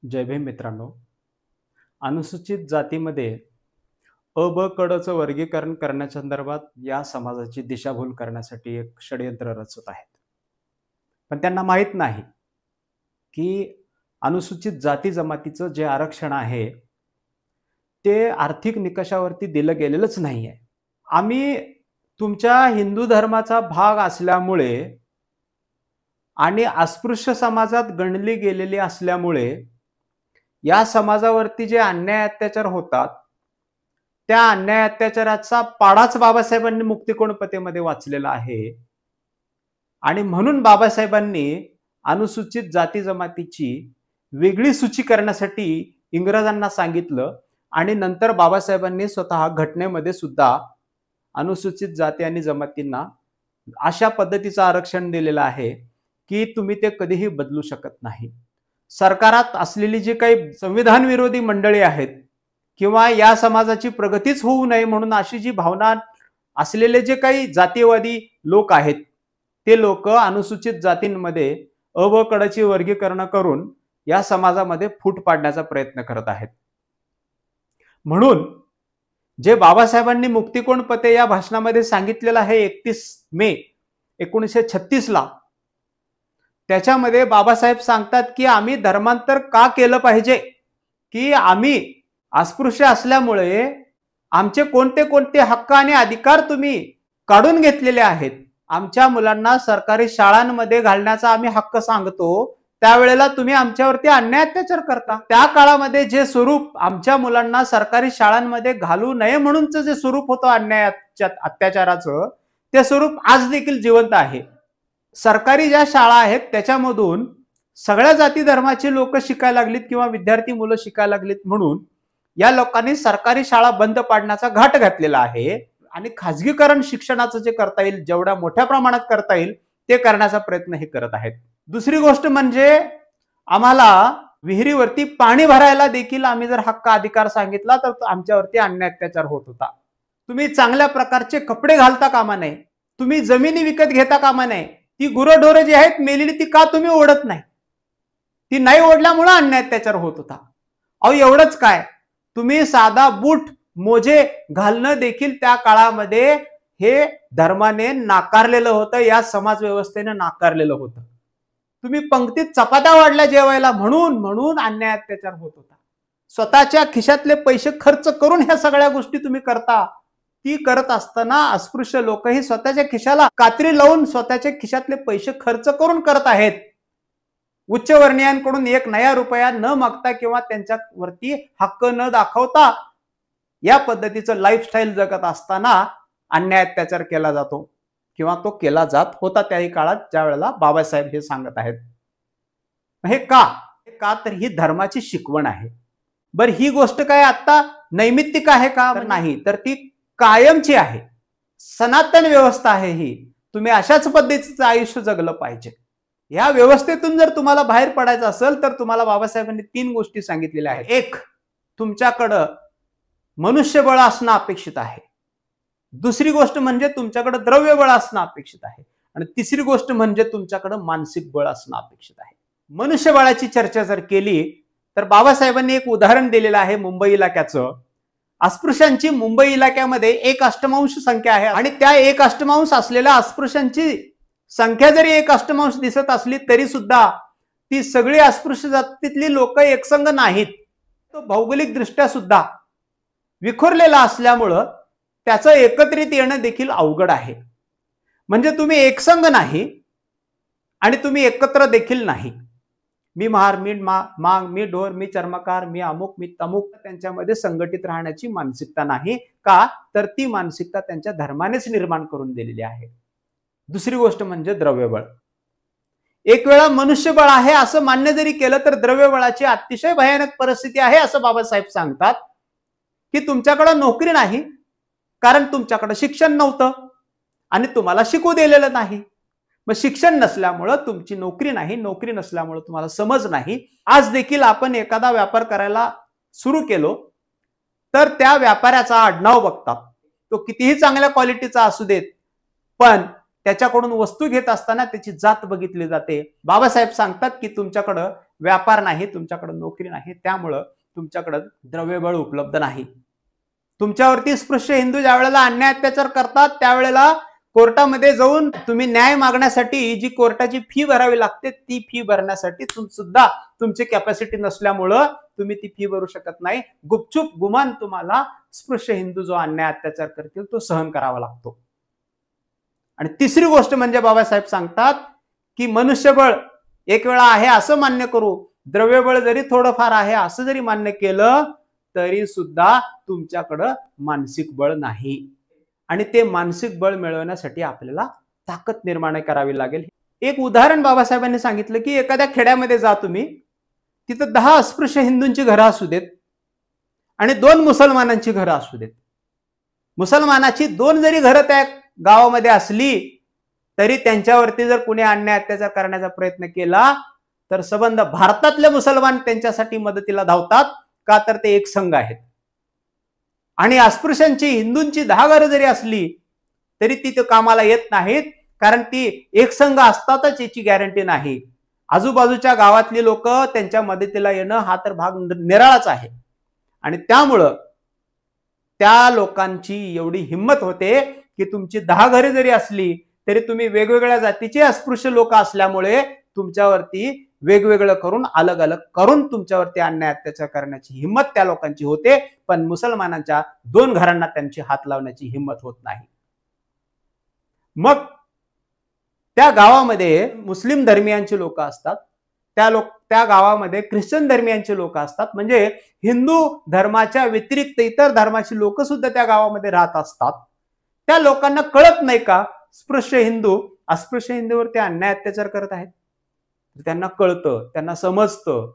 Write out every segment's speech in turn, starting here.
जय भीम मित्रांनो. अनुसूचित जातीमध्ये अ, ब, कडचं वर्गीकरण करण्याच्या संदर्भात या समाजाची दिशाभूल करण्यासाठी एक षडयंत्र रचत आहेत. पण त्यांना माहीत नाही, की अनुसूचित जाती जमातीचं जे आरक्षण आहे, ते आर्थिक निकषावरती दिलं गेलेलंच नाहीये. आम्ही तुमच्या हिंदू धर्माचा भाग असल्यामुळे आणि अस्पृश्य समाजात गणली गेलेली असल्यामुळे या समाजावरती जे अन्याय अत्याचार होतात, त्या अन्याय अत्याचाराचा पाडाच बाबासाहेबांनी मुक्तिकोणपतेमध्ये वाचलेला आहे. आणि म्हणून बाबासाहेबांनी अनुसूचित जाती जमातीची वेगळी सूची करण्यासाठी इंग्रजांना सांगितलं आणि नंतर बाबासाहेबांनी स्वतः घटनेमध्ये सुद्धा अनुसूचित जाती आणि जमातींना अशा पद्धतीचं आरक्षण दिलेलं आहे की तुम्ही ते कधीही बदलू शकत नाही. सरकारात असलेली जी काही संविधान विरोधी मंडळी आहेत किंवा या समाजाची प्रगतीच होऊ नये म्हणून अशी जी भावना असलेले जे काही जातीयवादी लोक आहेत, ते लोक अनुसूचित जातींमध्ये अ, ब, कडची वर्गीकरण करून या समाजामध्ये फूट पाडण्याचा प्रयत्न करत आहेत. म्हणून जे बाबासाहेबांनी मुक्तिकोण पते या भाषणामध्ये सांगितलेलं आहे 31 मे 1936 ला, त्याच्यामध्ये बाबासाहेब सांगतात की आम्ही धर्मांतर का केलं पाहिजे, की आम्ही अस्पृश्य असल्यामुळे आमचे कोणते कोणते हक्क आणि अधिकार तुम्ही काढून घेतलेले आहेत. आमच्या मुलांना सरकारी शाळांमध्ये घालण्याचा आम्ही हक्क सांगतो, त्यावेळेला तुम्ही आमच्यावरती अन्याय अत्याचार करता. त्या काळामध्ये जे स्वरूप आमच्या मुलांना सरकारी शाळांमध्ये घालू नये म्हणूनच जे स्वरूप होतं अन्याय अत्याचाराचं, ते स्वरूप आज देखील जिवंत आहे. सरकारी ज्या शाळा आहेत त्याच्यामधून सगळ्या जाती धर्माची लोक शिकायला लागलीत किंवा विद्यार्थी मुलं शिकायला लागलीत म्हणून या लोकांनी सरकारी शाळा बंद पाडण्याचा घाट घातलेला आहे आणि खाजगीकरण शिक्षणाचं जे करता येईल, जेवढ्या मोठ्या प्रमाणात करता येईल ते करण्याचा प्रयत्न हे करत आहेत. दुसरी गोष्ट म्हणजे आम्हाला विहिरीवरती पाणी भरायला देखील आम्ही जर हक्क अधिकार सांगितला तर आमच्यावरती अन्याय अत्याचार होत होता. तुम्ही चांगल्या प्रकारचे कपडे घालता कामा नये, तुम्ही जमिनी विकत घेता कामा नये. ती गुरंढोरं जी आहेत मेलेली ती का तुम्ही ओढत नाही? ती नाही ओढल्यामुळे अन्याय अत्याचार होत होता. अहो एवढंच काय, तुम्ही साधा बूट मोजे घालणं देखील त्या काळामध्ये हे धर्माने नाकारलेलं होतं, या समाज व्यवस्थेने नाकारलेलं होतं. तुम्ही पंक्तीत चपात्या वाढल्या जेवायला म्हणून अन्याय अत्याचार होत होता. स्वतःच्या खिशातले पैसे खर्च करून ह्या सगळ्या गोष्टी तुम्ही करता. ती करत असताना अस्पृश्य लोकही स्वतःच्या खिशाला कात्री लावून स्वतःच्या खिशातले पैसे खर्च करून करत आहेत. उच्चवर्णीयांकडून एक नया रुपया न मागता किंवा त्यांच्यावरती हक्क न दाखवता या पद्धतीचं लाईफस्टाईल जगत असताना अन्याय अत्याचार केला जातो किंवा तो केला जात होता त्याही काळात, ज्या वेळेला बाबासाहेब हे सांगत आहेत. हे का तर ही धर्माची शिकवण आहे. बरं, ही गोष्ट काय आता नैमित्तिक आहे का? नाही, तर ती कायमची आहे, सनातन व्यवस्था आहे ही. तुम्ही अशाच पद्धतीचं आयुष्य जगलं पाहिजे. या व्यवस्थेतून जर तुम्हाला बाहेर पडायचं असेल तर तुम्हाला बाबासाहेबांनी 3 गोष्टी सांगितलेल्या आहेत. एक, तुमच्याकडं मनुष्यबळ असणं अपेक्षित आहे. दुसरी गोष्ट म्हणजे तुमच्याकडे द्रव्यबळ असणं अपेक्षित आहे. आणि तिसरी गोष्ट म्हणजे तुमच्याकडे मानसिक बळ असणं अपेक्षित आहे. मनुष्यबळाची चर्चा जर केली तर बाबासाहेबांनी एक उदाहरण दिलेलं आहे मुंबई इलाक्याचं. अस्पृश्यांची मुंबई इलाक्यामध्ये 1/8 संख्या आहे आणि त्या 1/8 असलेल्या अस्पृश्यांची संख्या जरी 1/8 दिसत असली तरी सुद्धा ती सगळी अस्पृश्य जातीतली लोक एकसंघ नाहीत. तो भौगोलिक दृष्ट्या सुद्धा विखुरलेला असल्यामुळं त्याचं एकत्रित येणं देखील अवघड आहे. म्हणजे तुम्ही एकसंघ नाही आणि तुम्ही एकत्र देखील नाही. मी महार, मी मांग, मी ढोर, मी चर्मकार, मी अमुक, मी तमुक, त्यांच्यामध्ये संघटित राहण्याची मानसिकता नाही. का तर ती मानसिकता त्यांच्या धर्मानेच निर्माण करून दिलेली आहे. दुसरी गोष्ट म्हणजे द्रव्यबळ. एक वेळा मनुष्यबळ आहे असं मान्य जरी केलं तर द्रव्यबळाची अतिशय भयानक परिस्थिती आहे असं बाबासाहेब सांगतात, की तुमच्याकडे नोकरी नाही कारण तुमच्याकडे शिक्षण नव्हतं आणि तुम्हाला शिकू दिलेलं नाही. मग शिक्षण नसल्यामुळं तुमची नोकरी नाही, नोकरी नसल्यामुळं तुम्हाला समज नाही. आज देखील आपण एखादा व्यापार करायला सुरू केलो तर त्या व्यापाऱ्याचा आडनाव बघतात, तो कितीही चांगल्या क्वालिटीचा असू देत, पण त्याच्याकडून वस्तू घेत असताना त्याची जात बघितली जाते. बाबासाहेब सांगतात की तुमच्याकडं व्यापार नाही, तुमच्याकडे नोकरी नाही, त्यामुळं तुमच्याकडे द्रव्यबळ उपलब्ध नाही. तुमच्यावरती स्पृश्य हिंदू ज्या वेळेला अन्याय अत्याचार करतात त्यावेळेला कोर्टामध्ये जाऊन तुम्ही न्याय मागण्यासाठी जी कोर्टाची फी भरावी लागते ती फी भरण्यासाठी सुद्धा तुमची कॅपॅसिटी नसल्यामुळं तुम्ही ती फी भरू शकत नाही. गुपचूप गुमान तुम्हाला स्पृश्य हिंदू जो अन्याय अत्याचार करतील तो सहन करावा लागतो. आणि तिसरी गोष्ट म्हणजे बाबासाहेब सांगतात की मनुष्यबळ एक वेळा आहे असं मान्य करू, द्रव्यबळ जरी थोडंफार आहे असं जरी मान्य केलं तरी सुद्धा तुमच्याकडं मानसिक बळ नाही. आणि ते मानसिक बळ मिळवण्यासाठी आपल्याला ताकद निर्माण करावी लागेल. एक उदाहरण बाबासाहेबांनी सांगितलं की एखाद्या खेड्यामध्ये जा तुम्ही, तिथं 10 अस्पृश्य हिंदूंची घरं असू देत आणि 2 मुसलमानांची घरं असू देत. मुसलमानाची 2 जरी घरं त्या गावामध्ये असली तरी त्यांच्यावरती जर कुणी अन्याय अत्याचार करण्याचा प्रयत्न केला तर सबंध भारतातले मुसलमान त्यांच्यासाठी मदतीला धावतात, का तर ते एक संघ आहेत. आणि अस्पृश्यांची हिंदूंची 10 घरं जरी असली तरी ती कामाला येत नाहीत, कारण ती एक संघ असतातच याची गॅरंटी नाही. आजूबाजूच्या गावातली लोक त्यांच्या मदतीला येणं हा तर भाग निराळाच आहे. आणि त्यामुळं त्या लोकांची एवढी हिंमत होते की तुमची 10 घरे जरी असली तरी तुम्ही वेगवेगळ्या जातीचे अस्पृश्य लोक असल्यामुळे तुमच्यावरती वेगवेगळं करून अलग अलग करून तुमच्यावरती अन्याय अत्याचार करण्याची हिंमत त्या लोकांची होते, पण मुसलमानांच्या 2 घरांना त्यांची हात लावण्याची हिंमत होत नाही. मग त्या गावामध्ये मुस्लिम धर्मियांची लोक असतात, त्या गावामध्ये ख्रिश्चन धर्मियांची लोक असतात, म्हणजे हिंदू धर्माच्या व्यतिरिक्त इतर धर्माची लोक सुद्धा त्या गावामध्ये राहत असतात. त्या लोकांना कळत नाही का स्पृश्य हिंदू अस्पृश्य हिंदूवरती अन्याय अत्याचार करत आहेत? त्यांना कळतं, त्यांना समजतं,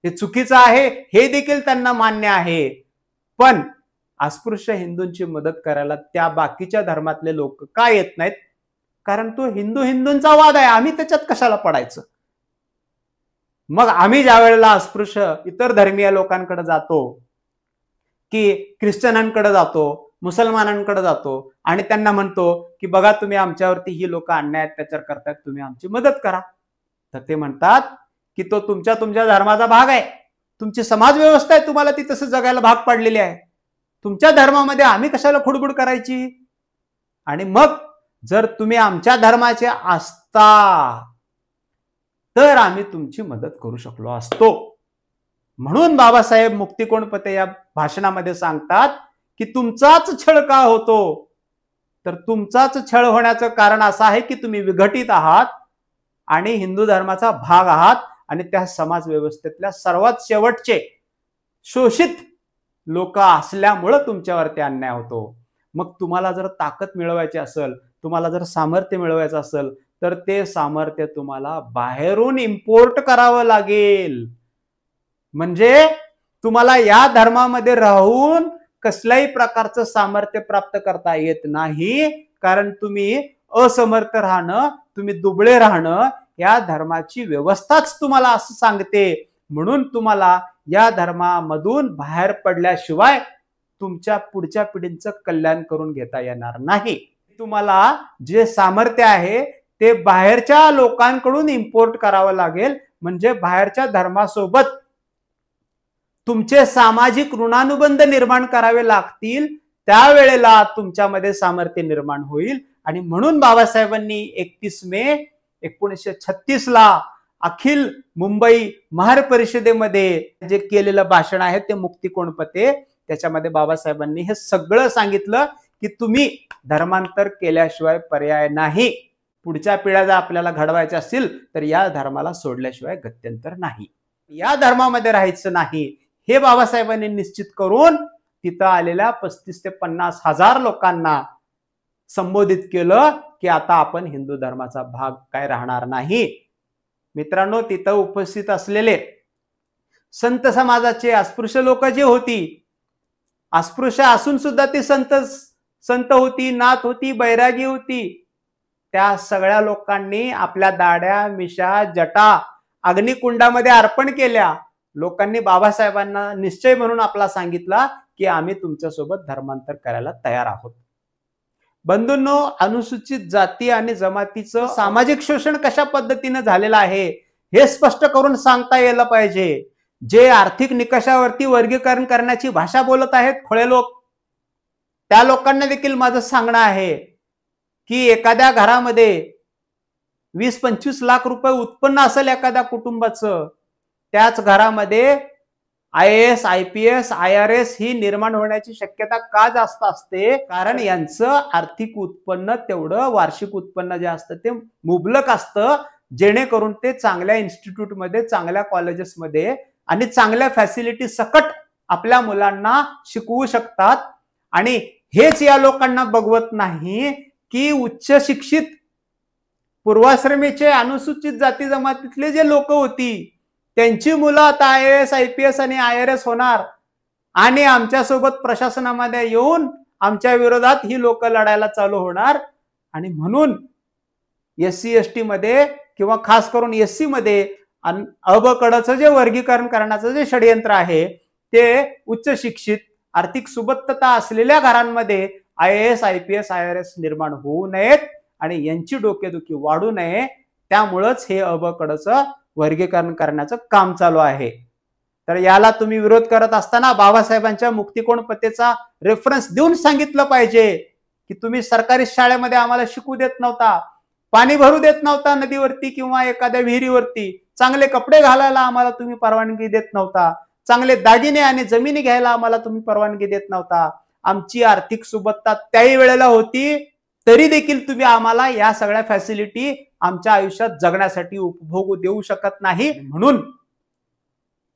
हे चुकीचं आहे हे देखील त्यांना मान्य आहे. पण अस्पृश्य हिंदूंची मदत करायला त्या बाकीच्या धर्मातले लोक का येत नाहीत? कारण तो हिंदूंचा वाद आहे, आम्ही त्याच्यात कशाला पडायचं. मग आम्ही ज्या वेळेला अस्पृश्य इतर धर्मीय लोकांकडे जातो की ख्रिश्चनांकडे जातो, मुसलमानांकडे जातो आणि त्यांना म्हणतो की बघा तुम्ही आमच्यावरती ही लोक अन्याय अत्याचार करतात, तुम्ही आमची मदत करा, तर ते म्हणतात की तो तुमच्या धर्माचा भाग आहे, तुमची समाज व्यवस्था आहे, तुम्हाला ती तसं जगायला भाग पाडलेली आहे, तुमच्या धर्मामध्ये आम्ही कशाला खुडबुड करायची. आणि मग जर तुम्ही आमच्या धर्माचे असता तर आम्ही तुमची मदत करू शकलो असतो. म्हणून बाबासाहेब मुक्तिकोणपते या भाषणामध्ये सांगतात की तुमचाच छळ का होतो, तर तुमचाच छळ होण्याचं कारण असं आहे की तुम्ही विघटित आहात आणि हिंदू धर्माचा भाग आहात आणि त्या समाज व्यवस्थेतल्या सर्वात शेवटचे शोषित लोक असल्यामुळं तुमच्यावरती अन्याय होतो. मग तुम्हाला जर ताकद मिळवायची असेल, तुम्हाला जर सामर्थ्य मिळवायचं असेल तर ते सामर्थ्य तुम्हाला बाहेरून इम्पोर्ट करावं लागेल. म्हणजे तुम्हाला या धर्मामध्ये राहून कसल्याही प्रकारचं सामर्थ्य प्राप्त करता येत नाही, कारण तुम्ही असमर्थ राहणं, तुम्ही दुबळे राहणं या धर्माची व्यवस्थाच तुम्हाला असं सांगते. म्हणून तुम्हाला या धर्मामधून बाहेर पडल्याशिवाय तुमच्या पुढच्या पिढींचं कल्याण करून घेता येणार नाही. तुम्हाला जे सामर्थ्य आहे ते बाहेरच्या लोकांकडून इम्पोर्ट करावं लागेल, म्हणजे बाहेरच्या धर्मासोबत तुमचे सामाजिक ऋणानुबंध निर्माण करावे लागतील, त्यावेळेला तुमच्यामध्ये सामर्थ्य निर्माण होईल. आणि म्हणून बाबासाहेबांनी 31 मे 1936 ला अखिल मुंबई महार परिषदेमध्ये जे केलेलं भाषण आहे ते मुक्तिकोणपते, त्याच्यामध्ये बाबासाहेबांनी हे सगळं सांगितलं की तुम्ही धर्मांतर केल्याशिवाय पर्याय नाही. पुढच्या पिढ्या जर आपल्याला घडवायच्या असतील तर या धर्माला सोडल्याशिवाय गत्यंतर नाही, या धर्मामध्ये राहायचं नाही, हे बाबासाहेबांनी निश्चित करून तिथं आलेल्या 35 ते 50 हजार लोकांना संबोधित केलं की आता आपण हिंदू धर्माचा भाग काय राहणार नाही. मित्रांनो, तिथं उपस्थित असलेले संत समाजाचे अस्पृश्य लोक जे होती, अस्पृश्य असून सुद्धा ती संत होती, नाथ होती, बैरागी होती, त्या सगळ्या लोकांनी आपल्या दाढ्या, मिशा, जटा अग्निकुंडामध्ये अर्पण केल्या. लोकांनी बाबासाहेबांना निश्चय म्हणून आपला सांगितला की आम्ही तुमच्यासोबत धर्मांतर करायला तयार आहोत. बंधूंनो, अनुसूचित जाती आणि जमातीचं सामाजिक शोषण कशा पद्धतीने झालेलं आहे हे स्पष्ट करून सांगता यायला पाहिजे. जे आर्थिक निकषावरती वर्गीकरण करण्याची भाषा बोलत आहेत खोळे लोक, त्या लोकांना देखील माझं सांगणं आहे की एखाद्या घरामध्ये 20-25 लाख रुपये उत्पन्न असेल एखाद्या कुटुंबाचं, त्याच घरामध्ये IAS, IPS, IRS ही निर्माण होण्याची शक्यता का जास्त असते? कारण यांचं आर्थिक उत्पन्न तेवढं वार्षिक उत्पन्न जे असतं ते मुबलक असतं, जेणेकरून ते चांगल्या इन्स्टिट्यूटमध्ये, चांगल्या कॉलेजेसमध्ये आणि चांगल्या फॅसिलिटी सकट आपल्या मुलांना शिकवू शकतात. आणि हेच या लोकांना बघवत नाही की उच्च शिक्षित पूर्वाश्रमीचे अनुसूचित जाती जमातीतले जे लोक होती त्यांची मुलं आता IAS, IPS आणि IRS होणार आणि आमच्यासोबत प्रशासनामध्ये येऊन आमच्या विरोधात ही लोक लढायला चालू होणार. आणि म्हणून SC ST मध्ये किंवा खास करून SC मध्ये अ ब कडचं जे वर्गीकरण करण्याचं जे षडयंत्र आहे ते उच्च शिक्षित आर्थिक सुबत्तता असलेल्या घरांमध्ये IAS, IPS, IRS निर्माण होऊ नयेत आणि यांची डोकेदुखी वाढू नये. त्यामुळेच हे अ ब कडचं वर्गीकरण करण्याचं काम चालू आहे. तर याला तुम्ही विरोध करत असताना बाबासाहेबांच्या मुक्तिकोण पत्रिकेचा रेफरन्स देऊन सांगितलं पाहिजे की तुम्ही सरकारी शाळेमध्ये आम्हाला शिकू देत नव्हता, पाणी भरू देत नव्हता नदीवरती किंवा एखाद्या विहिरीवरती, चांगले कपडे घालायला आम्हाला तुम्ही परवानगी देत नव्हता, चांगले दागिने आणि जमिनी घ्यायला आम्हाला तुम्ही परवानगी देत नव्हता. आमची आर्थिक सुबत्ता त्याही वेळेला होती, तरी देखील तुम्ही आम्हाला या सगळ्या फॅसिलिटी आमच्या आयुष्यात जगण्यासाठी उपभोगू देऊ शकत नाही. म्हणून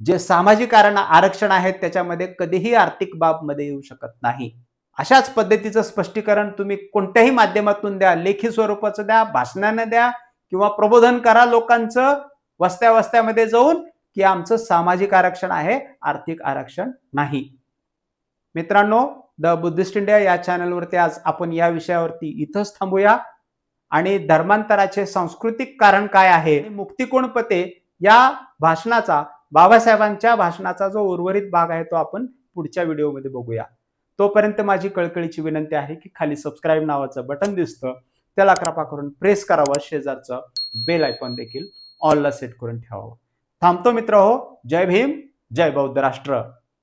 जे सामाजिक आरक्षण आहे त्याच्यामध्ये कधीही आर्थिक बाब मध्ये येऊ शकत नाही. अशाच पद्धतीचं स्पष्टीकरण तुम्ही कोणत्याही माध्यमातून द्या, लेखी स्वरूपाचं द्या, भाषणाने द्या किंवा प्रबोधन करा लोकांचं वस्त्या वस्त्यामध्ये जाऊन की आमचं सामाजिक आरक्षण आहे, आर्थिक आरक्षण नाही. मित्रांनो, द बुद्धिस्ट इंडिया या चॅनलवरती आज आपण या विषयावरती इथंच थांबूया आणि धर्मांतराचे सांस्कृतिक कारण काय आहे, मुक्तिकोण पते या भाषणाचा, बाबासाहेबांच्या भाषणाचा जो उर्वरित भाग आहे तो आपण पुढच्या व्हिडिओमध्ये बघूया. तोपर्यंत माझी कळकळीची विनंती आहे की खाली सबस्क्राईब नावाचं बटन दिसतं, त्याला कृपा करून प्रेस करावं, शेजारचं बेल आयकॉन देखील ऑलला सेट करून ठेवावं. थांबतो मित्र हो. जय भीम, जय बौद्ध राष्ट्र.